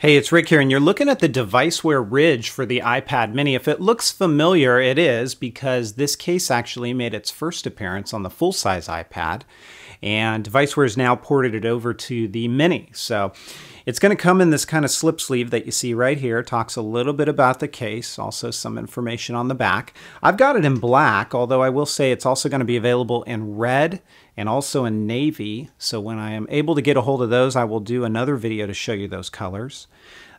Hey, it's Rick here, and you're looking at the Devicewear Ridge for the iPad mini. If it looks familiar, it is, because this case actually made its first appearance on the full-size iPad, and Devicewear has now ported it over to the mini. So it's going to come in this kind of slip sleeve that you see right here. It talks a little bit about the case, also some information on the back. I've got it in black, although I will say it's also going to be available in red and also in navy. So when I am able to get a hold of those, I will do another video to show you those colors.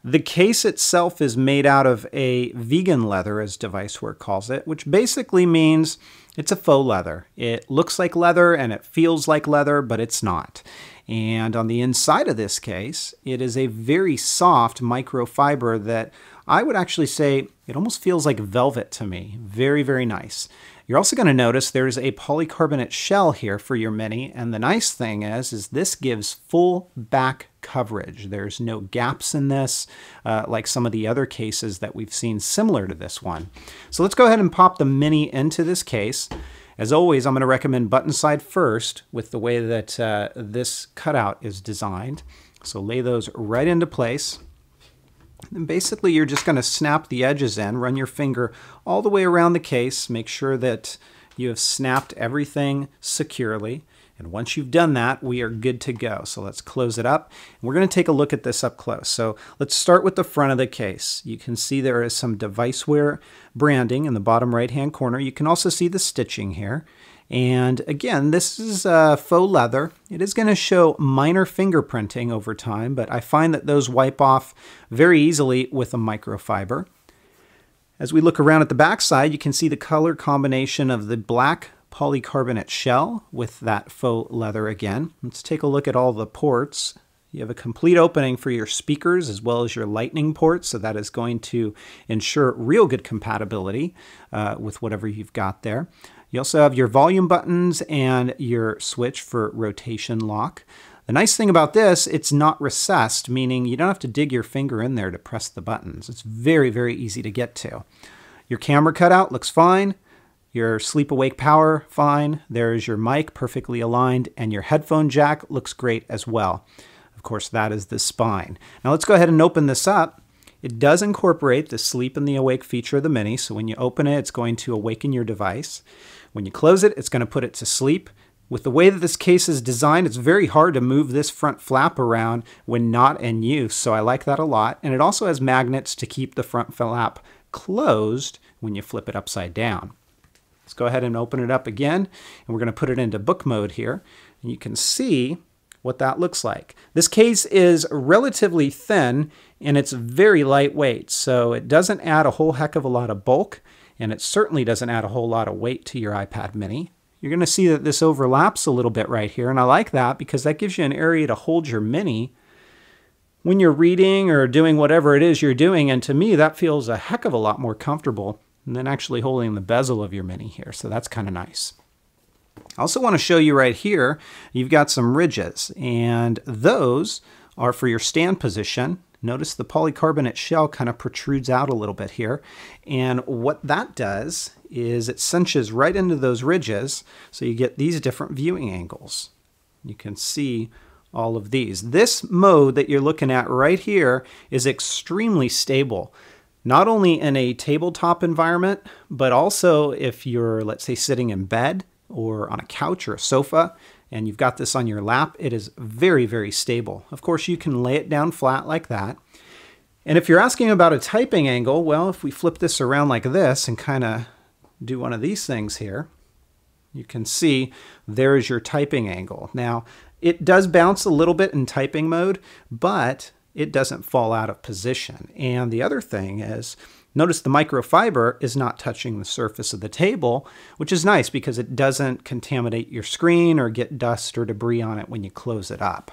The case itself is made out of a vegan leather, as Devicewear calls it, which basically means it's a faux leather. It looks like leather and it feels like leather, but it's not. And on the inside of this case, it is a very soft microfiber that I would actually say it almost feels like velvet to me. Very, very nice. You're also going to notice there's a polycarbonate shell here for your mini, and the nice thing is this gives full back coverage. There's no gaps in this like some of the other cases that we've seen similar to this one. So let's go ahead and pop the mini into this case. As always, I'm going to recommend button side first with the way that this cutout is designed. So lay those right into place. And basically, you're just going to snap the edges in, run your finger all the way around the case, make sure that you have snapped everything securely. And once you've done that, we are good to go. So let's close it up. And we're going to take a look at this up close. So let's start with the front of the case. You can see there is some Devicewear branding in the bottom right-hand corner. You can also see the stitching here. And again, this is faux leather. It is going to show minor fingerprinting over time, but I find that those wipe off very easily with a microfiber. As we look around at the back side, you can see the color combination of the black polycarbonate shell with that faux leather again. Let's take a look at all the ports. You have a complete opening for your speakers as well as your lightning ports, so that is going to ensure real good compatibility with whatever you've got there. You also have your volume buttons and your switch for rotation lock. The nice thing about this, it's not recessed, meaning you don't have to dig your finger in there to press the buttons. It's very, very easy to get to. Your camera cutout looks fine. Your sleep-awake power, fine. There's your mic, perfectly aligned, and your headphone jack looks great as well. Of course, that is the spine. Now let's go ahead and open this up. It does incorporate the sleep and the awake feature of the mini, so when you open it, it's going to awaken your device. When you close it, it's going to put it to sleep. With the way that this case is designed, it's very hard to move this front flap around when not in use, so I like that a lot. And it also has magnets to keep the front flap closed when you flip it upside down. Let's go ahead and open it up again, and we're going to put it into book mode here. And you can see what that looks like. This case is relatively thin, and it's very lightweight, so it doesn't add a whole heck of a lot of bulk, and it certainly doesn't add a whole lot of weight to your iPad mini. You're going to see that this overlaps a little bit right here, and I like that because that gives you an area to hold your mini when you're reading or doing whatever it is you're doing, and to me that feels a heck of a lot more comfortable than actually holding the bezel of your mini here, so that's kind of nice. I also want to show you right here, you've got some ridges, and those are for your stand position. Notice the polycarbonate shell kind of protrudes out a little bit here. And what that does is it cinches right into those ridges, so you get these different viewing angles. You can see all of these. This mode that you're looking at right here is extremely stable. Not only in a tabletop environment, but also if you're, let's say, sitting in bed or on a couch or a sofa, and you've got this on your lap, it is very, very stable. Of course, you can lay it down flat like that. And if you're asking about a typing angle, well, if we flip this around like this and kind of do one of these things here, you can see there's your typing angle. Now, it does bounce a little bit in typing mode, but it doesn't fall out of position. And the other thing is, notice the microfiber is not touching the surface of the table, which is nice because it doesn't contaminate your screen or get dust or debris on it when you close it up.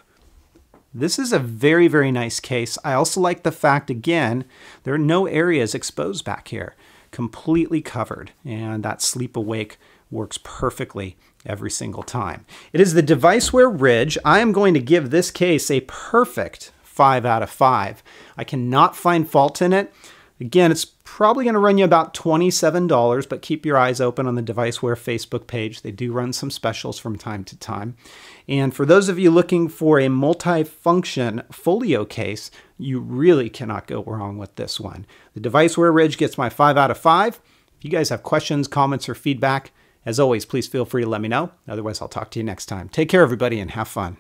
This is a very, very nice case. I also like the fact, again, there are no areas exposed back here. Completely covered, and that sleep awake works perfectly every single time. It is the Devicewear Ridge. I am going to give this case a perfect 5 out of 5. I cannot find fault in it. Again, it's probably going to run you about $27, but keep your eyes open on the Devicewear Facebook page. They do run some specials from time to time. And for those of you looking for a multi-function folio case, you really cannot go wrong with this one. The Devicewear Ridge gets my 5 out of 5. If you guys have questions, comments, or feedback, as always, please feel free to let me know. Otherwise, I'll talk to you next time. Take care, everybody, and have fun.